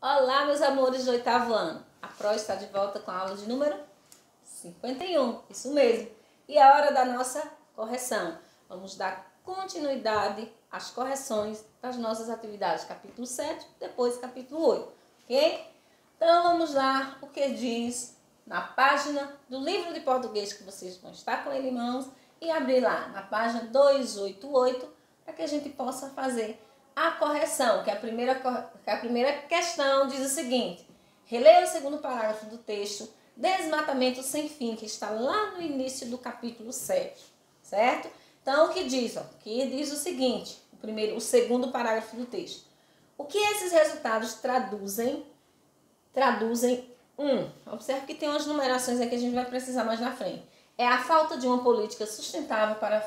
Olá, meus amores do 8º ano. A Pro está de volta com a aula de número 51, isso mesmo. E é hora da nossa correção. Vamos dar continuidade às correções das nossas atividades. Capítulo 7, depois capítulo 8, ok? Então vamos lá o que diz na página do livro de português que vocês vão estar com ele em mãos e abrir lá na página 288 para que a gente possa fazer a correção, que a primeira questão diz o seguinte: releia o segundo parágrafo do texto, desmatamento sem fim, que está lá no início do capítulo 7, certo? Então, o que diz? Que diz o seguinte, o segundo parágrafo do texto. O que esses resultados traduzem? Observe que tem umas numerações aqui que a gente vai precisar mais na frente. É a falta de uma política sustentável para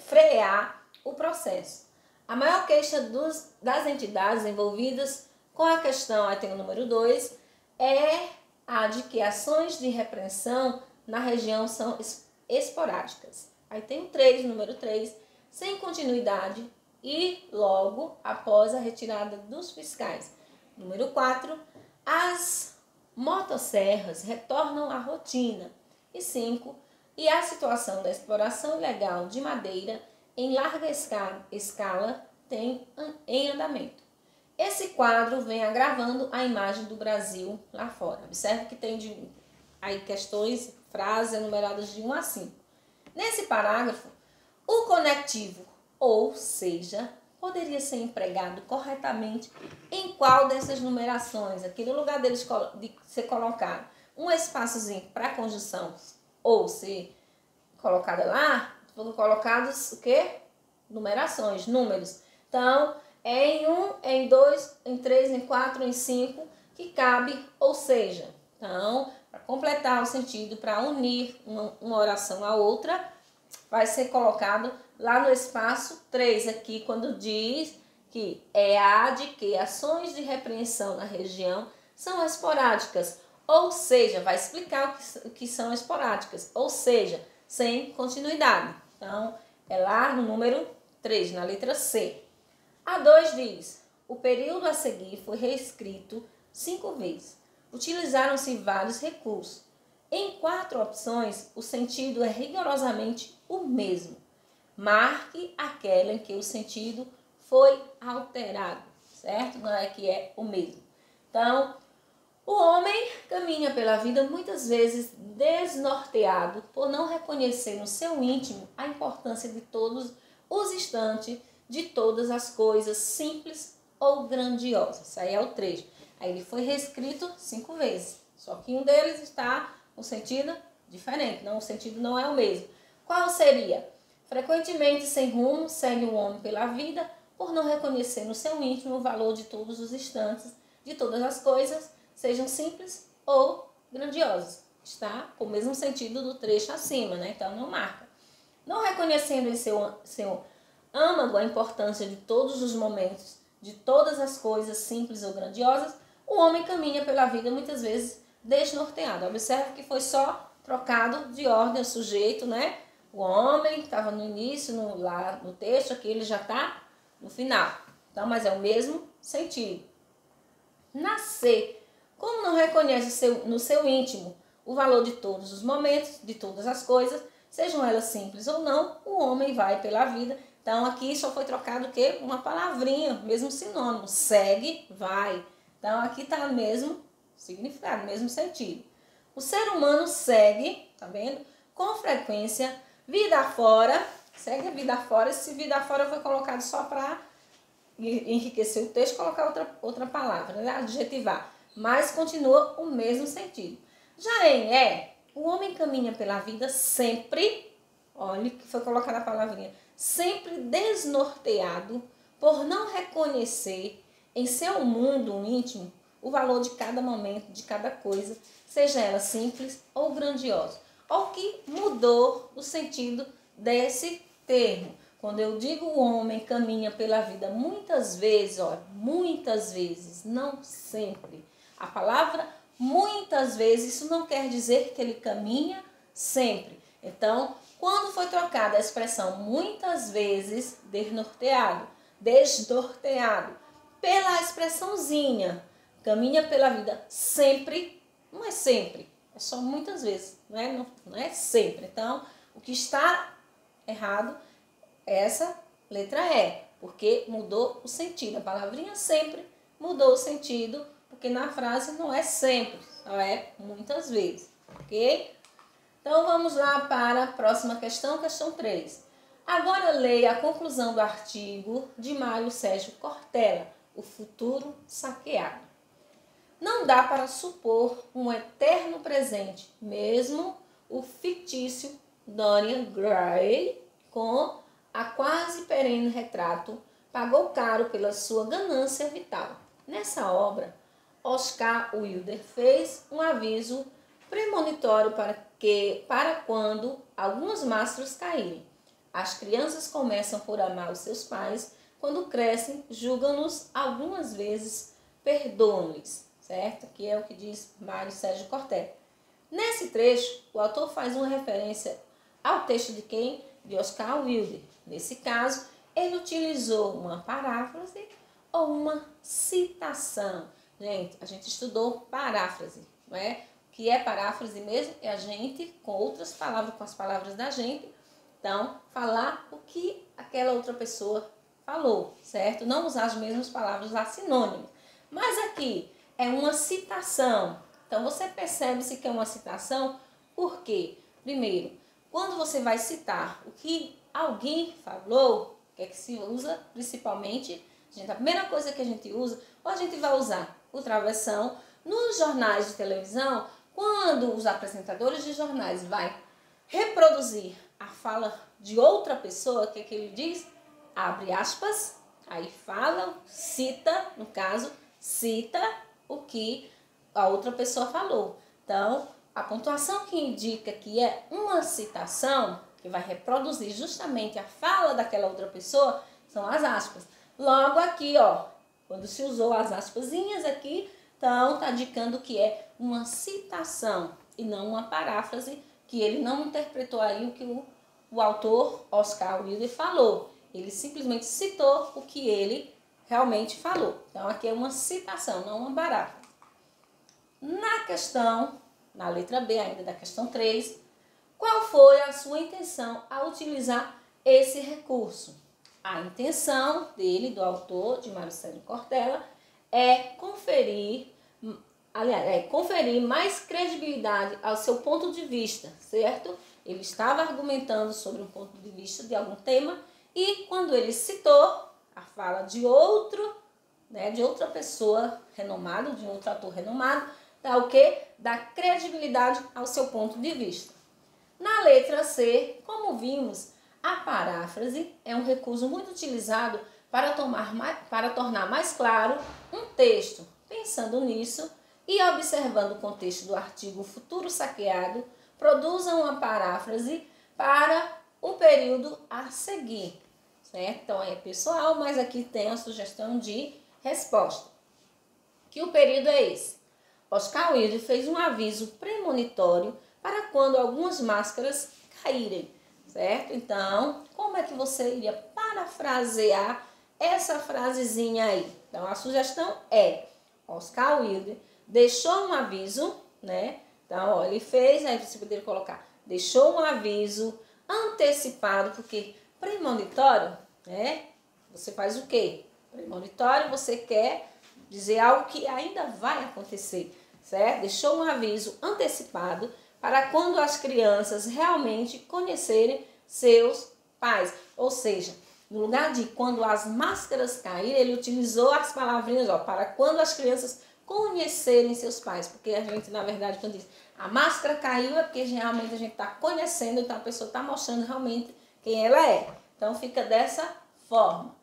frear o processo. A maior queixa das entidades envolvidas com a questão, aí tem o número 2, é a de que ações de repressão na região são esporádicas. Aí tem o 3, número 3, sem continuidade e logo após a retirada dos fiscais. Número 4, as motosserras retornam à rotina. E 5, e a situação da exploração ilegal de madeira em larga escala tem em andamento. Esse quadro vem agravando a imagem do Brasil lá fora. Observe que tem aí questões, frases enumeradas de 1 a 5. Nesse parágrafo, o conectivo, ou seja, poderia ser empregado corretamente em qual dessas numerações? Aqui no lugar de ser colocado um espaçozinho para a conjunção ou ser colocada lá, foram colocados o quê? Numerações, números. Então, é em 1, é em 2, em 3, em 4, em 5, que cabe, ou seja. Então, para completar o sentido, para unir uma oração à outra, vai ser colocado lá no espaço 3 aqui, quando diz que é a de que ações de repreensão na região são esporádicas, ou seja, vai explicar o que são esporádicas, ou seja, sem continuidade. Então, é lá no número 3, na letra C. A 2 diz, o período a seguir foi reescrito 5 vezes. Utilizaram-se vários recursos. Em 4 opções, o sentido é rigorosamente o mesmo. Marque aquela em que o sentido foi alterado, certo? Não é que é o mesmo. Então, o homem caminha pela vida muitas vezes desnorteado por não reconhecer no seu íntimo a importância de todos os instantes, de todas as coisas simples ou grandiosas. Isso aí é o trecho. Aí ele foi reescrito 5 vezes, só que um deles está no sentido diferente, não, o sentido não é o mesmo. Qual seria? Frequentemente sem rumo, segue o homem pela vida por não reconhecer no seu íntimo o valor de todos os instantes, de todas as coisas, sejam simples ou grandiosas. Está com o mesmo sentido do trecho acima, né? Então não marca. Não reconhecendo em seu âmago a importância de todos os momentos, de todas as coisas simples ou grandiosas, o homem caminha pela vida muitas vezes desnorteado. Observe que foi só trocado de ordem o sujeito, né? O homem estava no início, lá no texto, aqui ele já está no final. Então, mas é o mesmo sentido. Nascer. Como não reconhece no seu íntimo o valor de todos os momentos, de todas as coisas, sejam elas simples ou não, o homem vai pela vida. Então, aqui só foi trocado o quê? Uma palavrinha, mesmo sinônimo. Segue, vai. Então, aqui está o mesmo significado, mesmo sentido. O ser humano segue, tá vendo? Com frequência, vida afora, segue a vida afora. Esse vida afora foi colocado só para enriquecer o texto, colocar outra palavra, né? Adjetivar. Mas continua o mesmo sentido. Já em o homem caminha pela vida sempre, olha que foi colocada a palavrinha, sempre desnorteado por não reconhecer em seu mundo íntimo o valor de cada momento, de cada coisa, seja ela simples ou grandiosa. Olha o que mudou o sentido desse termo. Quando eu digo o homem caminha pela vida, muitas vezes, não sempre. A palavra muitas vezes, isso não quer dizer que ele caminha sempre. Então, quando foi trocada a expressão muitas vezes, desnorteado, pela expressãozinha, caminha pela vida sempre, não é sempre, é só muitas vezes, não é sempre. Então, o que está errado é essa letra E, porque mudou o sentido. A palavrinha sempre mudou o sentido, porque na frase não é sempre, só é muitas vezes, ok? Então, vamos lá para a próxima questão, questão 3. Agora leia a conclusão do artigo de Mário Sérgio Cortella, O Futuro Saqueado. Não dá para supor um eterno presente, mesmo o fictício Dorian Gray, com a quase perene retrato, pagou caro pela sua ganância vital. Nessa obra, Oscar Wilde fez um aviso premonitório para quando algumas máscaras caírem. As crianças começam por amar os seus pais, quando crescem, julgam-nos, algumas vezes perdoam-lhes, certo? Que é o que diz Mário Sérgio Cortella. Nesse trecho, o autor faz uma referência ao texto de quem? De Oscar Wilde. Nesse caso, ele utilizou uma paráfrase ou uma citação. Gente, a gente estudou paráfrase, não é? O que é paráfrase mesmo? É a gente, com outras palavras, com as palavras da gente, então, falar o que aquela outra pessoa falou, certo? Não usar as mesmas palavras lá sinônimas. Mas aqui é uma citação. Então, você percebe-se que é uma citação, por quê? Primeiro, quando você vai citar o que alguém falou, o que é que se usa principalmente? Gente, a primeira coisa que a gente usa, ou a gente vai usar o travessão. Nos jornais de televisão, quando os apresentadores de jornais vai reproduzir a fala de outra pessoa, o que é que ele diz? Abre aspas, aí fala, cita, no caso, cita o que a outra pessoa falou. Então, a pontuação que indica que é uma citação, que vai reproduzir justamente a fala daquela outra pessoa, são as aspas. Logo aqui, ó, quando se usou as aspasinhas aqui, então está indicando que é uma citação e não uma paráfrase, que ele não interpretou aí o que o autor Oscar Wilde falou. Ele simplesmente citou o que ele realmente falou. Então, aqui é uma citação, não uma paráfrase. Na questão, na letra B ainda da questão 3, qual foi a sua intenção ao utilizar esse recurso? A intenção dele, do autor, de Mário Sérgio Cortella, é conferir mais credibilidade ao seu ponto de vista, certo? Ele estava argumentando sobre um ponto de vista de algum tema e quando ele citou a fala de outro, de outra pessoa renomada, de outro ator renomado, dá o quê? Dá credibilidade ao seu ponto de vista. Na letra C, como vimos, a paráfrase é um recurso muito utilizado para tornar mais claro um texto. Pensando nisso e observando o contexto do artigo Futuro Saqueado, produza uma paráfrase para o período a seguir. Certo? Então é pessoal, mas aqui tem a sugestão de resposta. Que o período é esse? Oscar Wilde fez um aviso premonitório para quando algumas máscaras caírem, certo? Então, como é que você iria parafrasear essa frasezinha aí? Então, a sugestão é, Oscar Wilde deixou um aviso, né? Então, ó, ele fez, aí você poderia colocar, deixou um aviso antecipado, porque premonitório, né? Você faz o quê? Premonitório, você quer dizer algo que ainda vai acontecer, certo? Deixou um aviso antecipado para quando as crianças realmente conhecerem seus pais. Ou seja, no lugar de quando as máscaras caírem, ele utilizou as palavrinhas, ó, para quando as crianças conhecerem seus pais. Porque a gente, na verdade, quando diz a máscara caiu, é porque realmente a gente está conhecendo, então a pessoa está mostrando realmente quem ela é. Então fica dessa forma.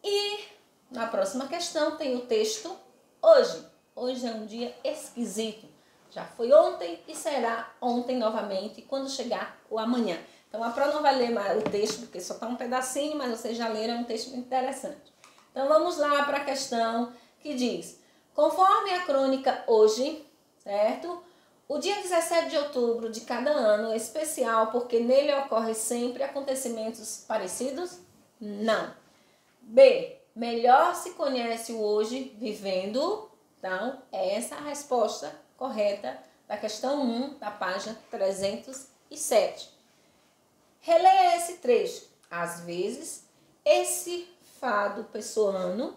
E na próxima questão tem o texto hoje. Hoje é um dia esquisito. Já foi ontem e será ontem novamente quando chegar o amanhã. Então a Pro não vai ler mais o texto, porque só está um pedacinho, mas vocês já leram, é um texto muito interessante. Então vamos lá para a questão que diz: conforme a crônica hoje, certo? O dia 17 de outubro de cada ano é especial porque nele ocorrem sempre acontecimentos parecidos? Não. B. Melhor se conhece o hoje vivendo Então, é essa a resposta correta da questão 1 da página 307. Releia esse trecho. Às vezes, esse fado pessoano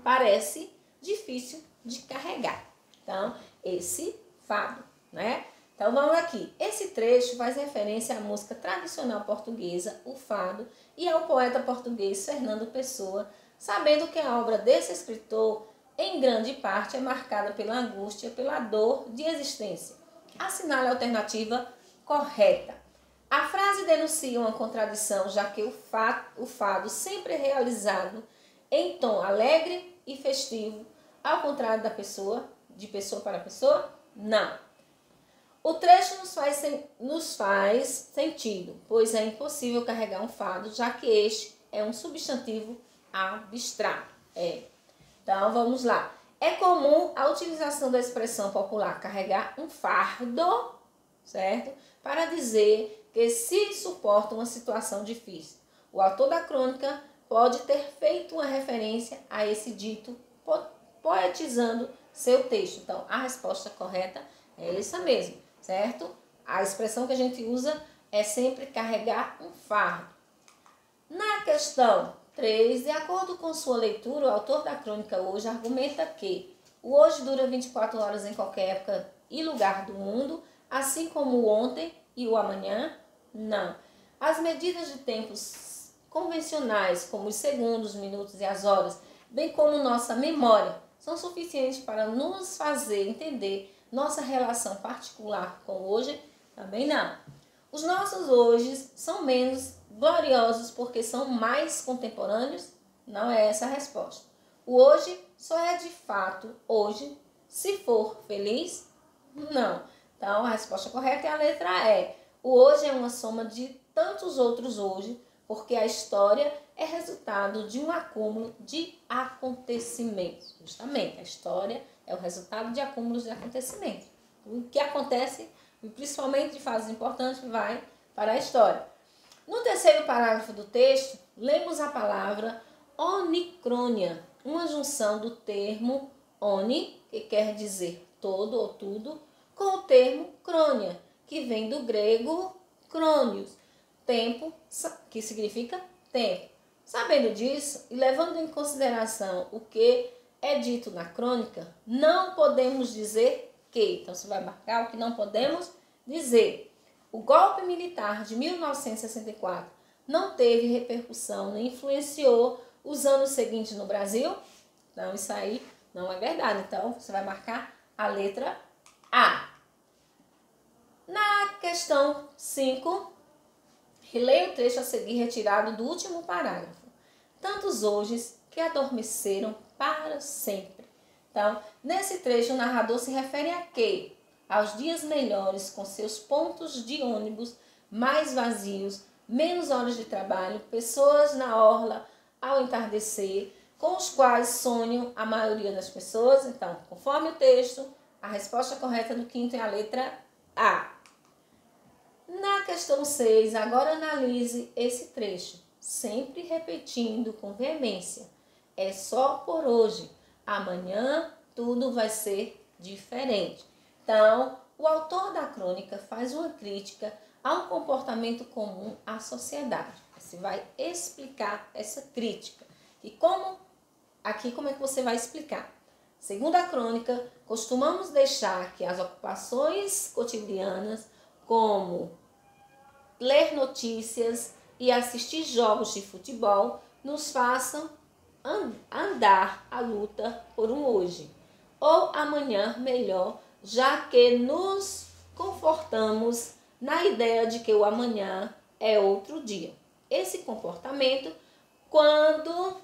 parece difícil de carregar. Então, esse fado, né? Então, vamos aqui. Esse trecho faz referência à música tradicional portuguesa, o fado, e ao poeta português Fernando Pessoa, sabendo que a obra desse escritor, em grande parte, é marcada pela angústia, pela dor de existência. Assinale a alternativa correta. A frase denuncia uma contradição, já que o fado sempre é realizado em tom alegre e festivo, ao contrário da pessoa, de pessoa para pessoa, não. O trecho nos faz sentido, pois é impossível carregar um fado, já que este é um substantivo abstrato. Então, vamos lá. É comum a utilização da expressão popular carregar um fardo, certo? Para dizer que se suporta uma situação difícil. O autor da crônica pode ter feito uma referência a esse dito, poetizando seu texto. Então, a resposta correta é essa mesmo, certo? A expressão que a gente usa é sempre carregar um fardo. Na questão 3, de acordo com sua leitura, o autor da crônica hoje argumenta que o hoje dura 24 horas em qualquer época e lugar do mundo, assim como o ontem e o amanhã, não. As medidas de tempos convencionais, como os segundos, minutos e as horas, bem como nossa memória, são suficientes para nos fazer entender nossa relação particular com o hoje? Também não. Os nossos hoje são menos gloriosos porque são mais contemporâneos? Não é essa a resposta. O hoje só é de fato hoje se for feliz? Não. Então, a resposta correta é a letra E. O hoje é uma soma de tantos outros hoje, porque a história é resultado de um acúmulo de acontecimentos. Justamente, a história é o resultado de acúmulos de acontecimentos. O que acontece, principalmente de fases importantes, vai para a história. No terceiro parágrafo do texto, lemos a palavra onicrônia, uma junção do termo oni, que quer dizer todo ou tudo, com o termo crônia, que vem do grego crônios, tempo, que significa tempo. Sabendo disso e levando em consideração o que é dito na crônica, não podemos dizer que, então você vai marcar o que não podemos dizer. O golpe militar de 1964 não teve repercussão nem influenciou os anos seguintes no Brasil? Então, isso aí não é verdade. Então, você vai marcar a letra A. Na questão 5, releia o trecho a seguir retirado do último parágrafo. Tantos hoje que adormeceram para sempre. Então, nesse trecho, o narrador se refere a quê? Aos dias melhores, com seus pontos de ônibus mais vazios, menos horas de trabalho, pessoas na orla ao entardecer, com os quais sonham a maioria das pessoas. Então, conforme o texto, a resposta correta do quinto é a letra A. Na questão 6, agora analise esse trecho, sempre repetindo com veemência. É só por hoje, amanhã tudo vai ser diferente. Então, o autor da crônica faz uma crítica a um comportamento comum à sociedade. Você vai explicar essa crítica. E como é que você vai explicar? Segundo a crônica, costumamos deixar que as ocupações cotidianas, como ler notícias e assistir jogos de futebol, nos façam andar a luta por um hoje, ou amanhã melhor, já que nos confortamos na ideia de que o amanhã é outro dia. Esse comportamento, quando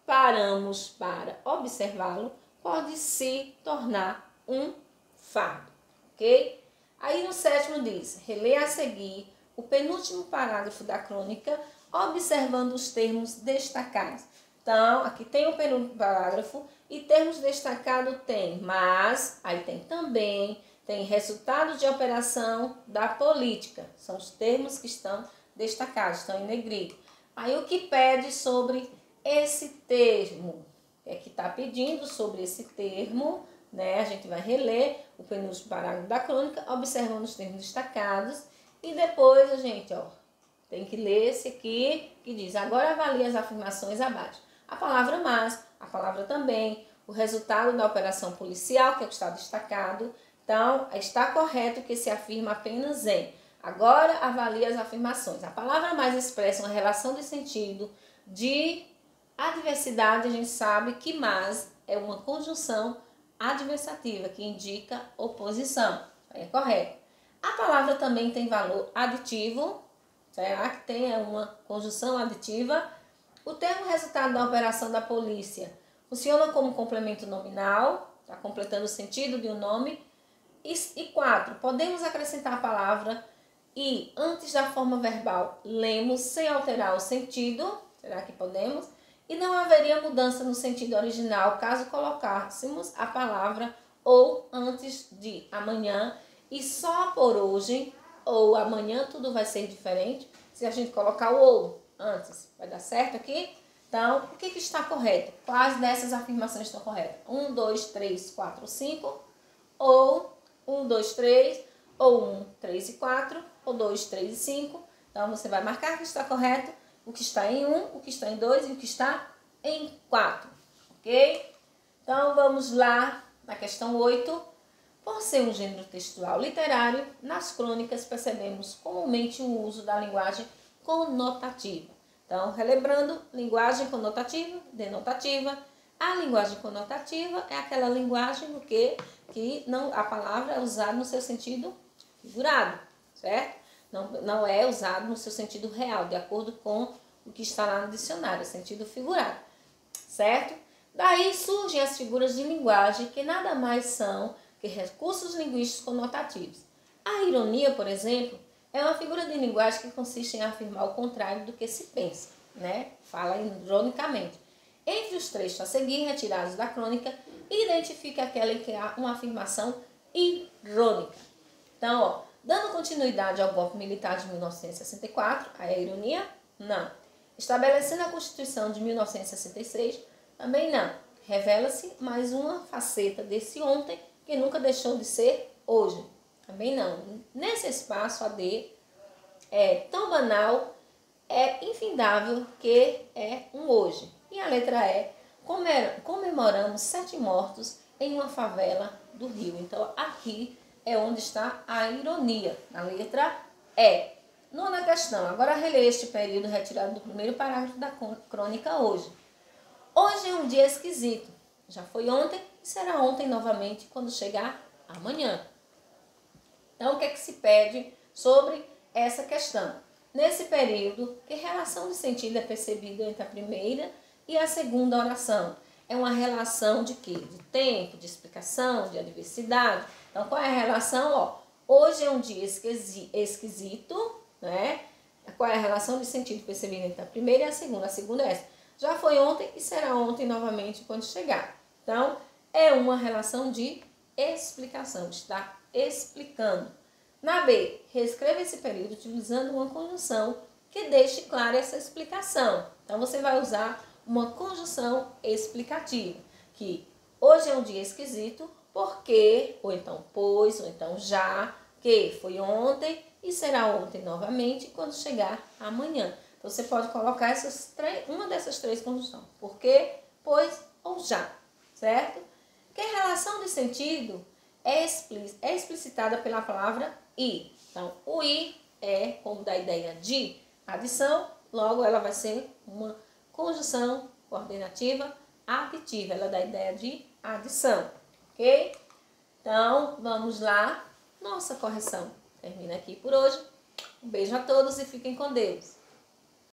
paramos para observá-lo, pode se tornar um fardo, ok? Aí no 7º diz, releia a seguir o penúltimo parágrafo da crônica, observando os termos destacados. Então, aqui tem o penúltimo parágrafo e termos destacados tem mas, aí tem também, tem resultados de operação da política. São os termos que estão destacados, estão em negrito. Aí o que pede sobre esse termo? que está pedindo sobre esse termo, né? A gente vai reler o penúltimo parágrafo da crônica, observando os termos destacados, e depois a gente, tem que ler esse aqui, que diz: agora avalie as afirmações abaixo. A palavra mas, a palavra também, o resultado da operação policial, que é o que está destacado. Então, está correto que se afirma apenas em. Agora, avalie as afirmações. A palavra mais expressa uma relação de sentido de adversidade. A gente sabe que mas é uma conjunção adversativa, que indica oposição. É correto. A palavra também tem valor aditivo. Será que tem uma conjunção aditiva? O termo resultado da operação da polícia funciona como complemento nominal, está completando o sentido de um nome. E 4, podemos acrescentar a palavra e antes da forma verbal lemos sem alterar o sentido. Será que podemos? E não haveria mudança no sentido original caso colocássemos a palavra ou antes de amanhã e só por hoje ou amanhã tudo vai ser diferente. Se a gente colocar o ou antes, vai dar certo aqui? Então, o que está correto? Quais dessas afirmações estão corretas? 1, 2, 3, 4, 5, ou 1, 2, 3, ou 1, 3 e 4, ou 2, 3 e 5. Então, você vai marcar que está correto, o que está em 1, o que está em 2 e o que está em 4. Ok? Então, vamos lá na questão 8. Por ser um gênero textual literário, nas crônicas percebemos comumente o uso da linguagem conotativa. Então, relembrando, linguagem conotativa, denotativa. A linguagem conotativa é aquela linguagem no que não, a palavra é usada no seu sentido figurado, certo? Não é usado no seu sentido real, de acordo com o que está lá no dicionário, sentido figurado, certo? Daí surgem as figuras de linguagem, que nada mais são que recursos linguísticos conotativos. A ironia, por exemplo, é uma figura de linguagem que consiste em afirmar o contrário do que se pensa, né? Fala ironicamente. Entre os trechos a seguir, retirados da crônica, identifique aquela em que há uma afirmação irônica. Então, dando continuidade ao golpe militar de 1964, aí a ironia? Não. Estabelecendo a Constituição de 1966, também não. Revela-se mais uma faceta desse ontem que nunca deixou de ser hoje. Também não. Nesse espaço, a D é tão banal, é infindável que é um hoje. E a letra E, comemoramos 7 mortos em uma favela do Rio. Então, aqui é onde está a ironia, na letra E. Nona questão. Agora releia este período retirado do primeiro parágrafo da crônica hoje. Hoje é um dia esquisito. Já foi ontem e será ontem novamente quando chegar amanhã. Então, o que é que se pede sobre essa questão? Nesse período, que relação de sentido é percebida entre a primeira e a segunda oração? É uma relação de quê? De tempo, de explicação, de adversidade. Então, qual é a relação? Hoje é um dia esquisito, né? Qual é a relação de sentido percebida entre a primeira e a segunda? A segunda é essa. Já foi ontem e será ontem novamente quando chegar. Então, é uma relação de explicação, está explicando. Na B, reescreva esse período utilizando uma conjunção que deixe clara essa explicação. Então, você vai usar uma conjunção explicativa, que hoje é um dia esquisito, porque, ou então pois, ou então já, que foi ontem e será ontem novamente quando chegar amanhã. Então, você pode colocar uma dessas três conjunções, porque, pois ou já, certo? Que relação de sentido é explicitada pela palavra e. Então, o i é como dá a ideia de adição, logo ela vai ser uma conjunção coordenativa aditiva, ela dá a ideia de adição, ok? Então, vamos lá, nossa correção termina aqui por hoje. Um beijo a todos e fiquem com Deus.